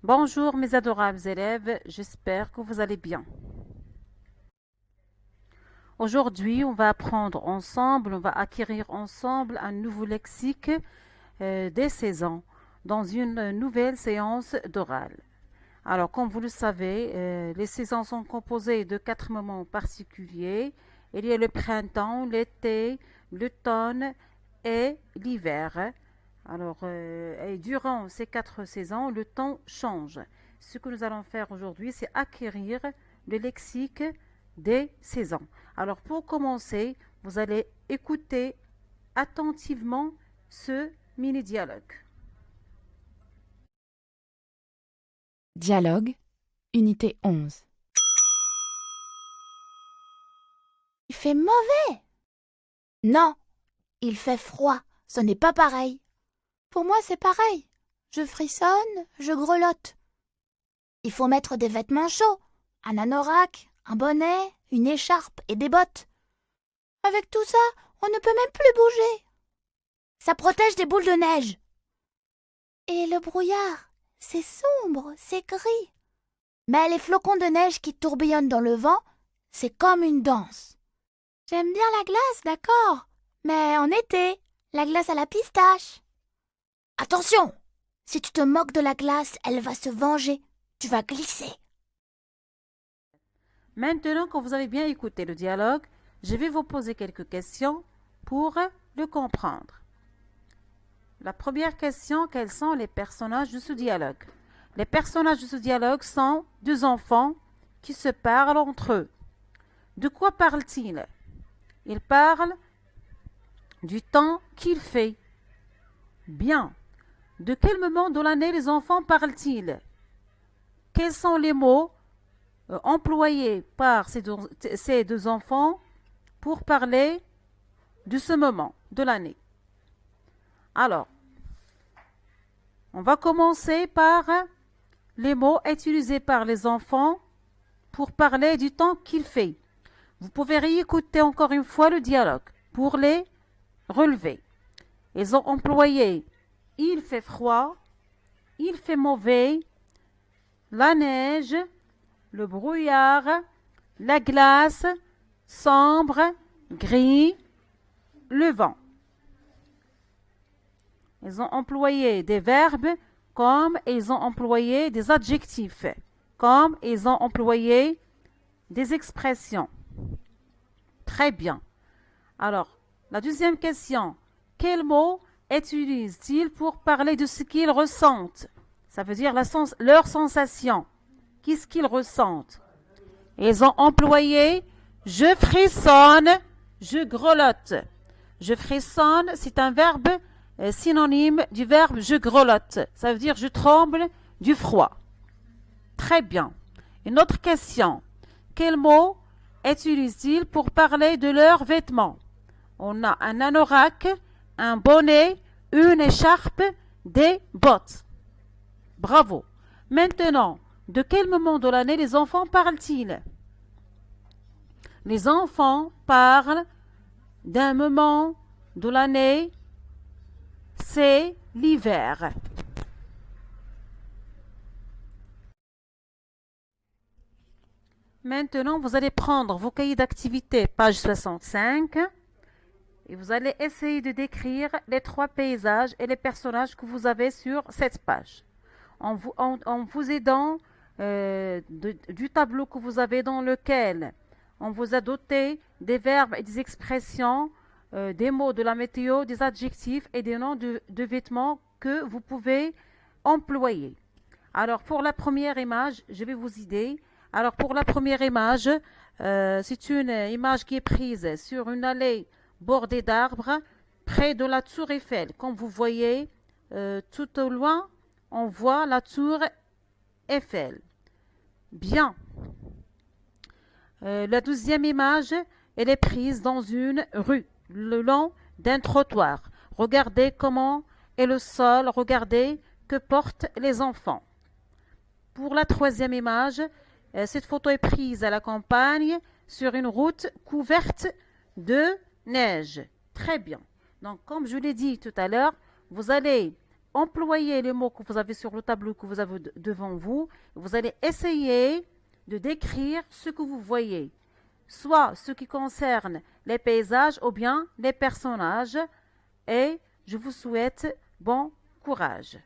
Bonjour mes adorables élèves, j'espère que vous allez bien. Aujourd'hui, on va apprendre ensemble, on va acquérir ensemble un nouveau lexique des saisons dans une nouvelle séance d'oral. Alors, comme vous le savez, les saisons sont composées de 4 moments particuliers. Il y a le printemps, l'été, l'automne et l'hiver. Alors, et durant ces 4 saisons, le temps change. Ce que nous allons faire aujourd'hui, c'est acquérir le lexique des saisons. Alors, pour commencer, vous allez écouter attentivement ce mini-dialogue. Dialogue, unité 11. Il fait mauvais. Non, il fait froid. Ce n'est pas pareil. Pour moi, c'est pareil. Je frissonne, je grelotte. Il faut mettre des vêtements chauds, un anorak, un bonnet, une écharpe et des bottes. Avec tout ça, on ne peut même plus bouger. Ça protège des boules de neige. Et le brouillard, c'est sombre, c'est gris. Mais les flocons de neige qui tourbillonnent dans le vent, c'est comme une danse. J'aime bien la glace, d'accord, mais en été, la glace à la pistache. Attention! Si tu te moques de la glace, elle va se venger. Tu vas glisser. Maintenant que vous avez bien écouté le dialogue, je vais vous poser quelques questions pour le comprendre. La première question, quels sont les personnages de ce dialogue? Les personnages de ce dialogue sont deux enfants qui se parlent entre eux. De quoi parlent-ils? Ils parlent du temps qu'il fait. Bien. De quel moment de l'année les enfants parlent-ils? Quels sont les mots employés par ces deux enfants pour parler de ce moment de l'année? Alors, on va commencer par les mots utilisés par les enfants pour parler du temps qu'il fait. Vous pouvez réécouter encore une fois le dialogue pour les relever. Ils ont employé il fait froid, il fait mauvais, la neige, le brouillard, la glace, sombre, gris, le vent. Ils ont employé des verbes comme ils ont employé des adjectifs, comme ils ont employé des expressions. Très bien. Alors, la deuxième question. Quel mot utilisent-ils pour parler de ce qu'ils ressentent? Ça veut dire leur sensation. Qu'est-ce qu'ils ressentent? Ils ont employé je frissonne, je grelotte. Je frissonne, c'est un verbe synonyme du verbe je grelotte. Ça veut dire je tremble du froid. Très bien. Une autre question. Quel mot utilisent-ils pour parler de leurs vêtements? On a un anorak, un bonnet, une écharpe, des bottes. Bravo. Maintenant, de quel moment de l'année les enfants parlent-ils? Les enfants parlent d'un moment de l'année, c'est l'hiver. Maintenant, vous allez prendre vos cahiers d'activité, page 65, et vous allez essayer de décrire les 3 paysages et les personnages que vous avez sur cette page. En vous aidant du tableau que vous avez dans lequel on vous a doté des verbes et des expressions, des mots de la météo, des adjectifs et des noms de vêtements que vous pouvez employer. Alors, pour la première image, je vais vous aider. Alors, pour la première image, c'est une image qui est prise sur une allée bordée d'arbres près de la tour Eiffel. Comme vous voyez, tout au loin, on voit la tour Eiffel. Bien. La deuxième image, elle est prise dans une rue, le long d'un trottoir. Regardez comment est le sol, regardez que portent les enfants. Pour la troisième image, cette photo est prise à la campagne sur une route couverte de neige. Très bien. Donc, comme je l'ai dit tout à l'heure, vous allez employez les mots que vous avez sur le tableau que vous avez devant vous. Vous allez essayer de décrire ce que vous voyez, soit ce qui concerne les paysages ou bien les personnages. Et je vous souhaite bon courage.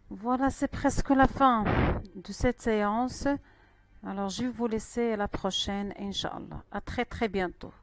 Voilà, c'est presque la fin de cette séance. Alors, je vais vous laisser à la prochaine, Inch'Allah. À très très bientôt.